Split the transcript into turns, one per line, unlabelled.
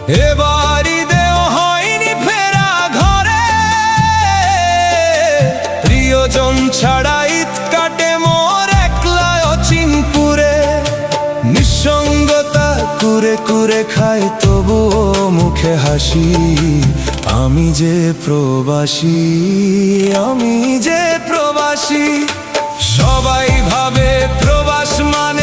এবার ঈদেও হয়নি ফেরা ঘরে, প্রিয়জন ছাড়া ঈদ কাটে মোর একলা অচিনপুরে। নিঃসঙ্গতা কুরে কুরে খায় তবুও মুখে হাসি, আমি যে প্রবাসী, আমি যে প্রবাসী। সবাই ভাবে প্রবাস মানে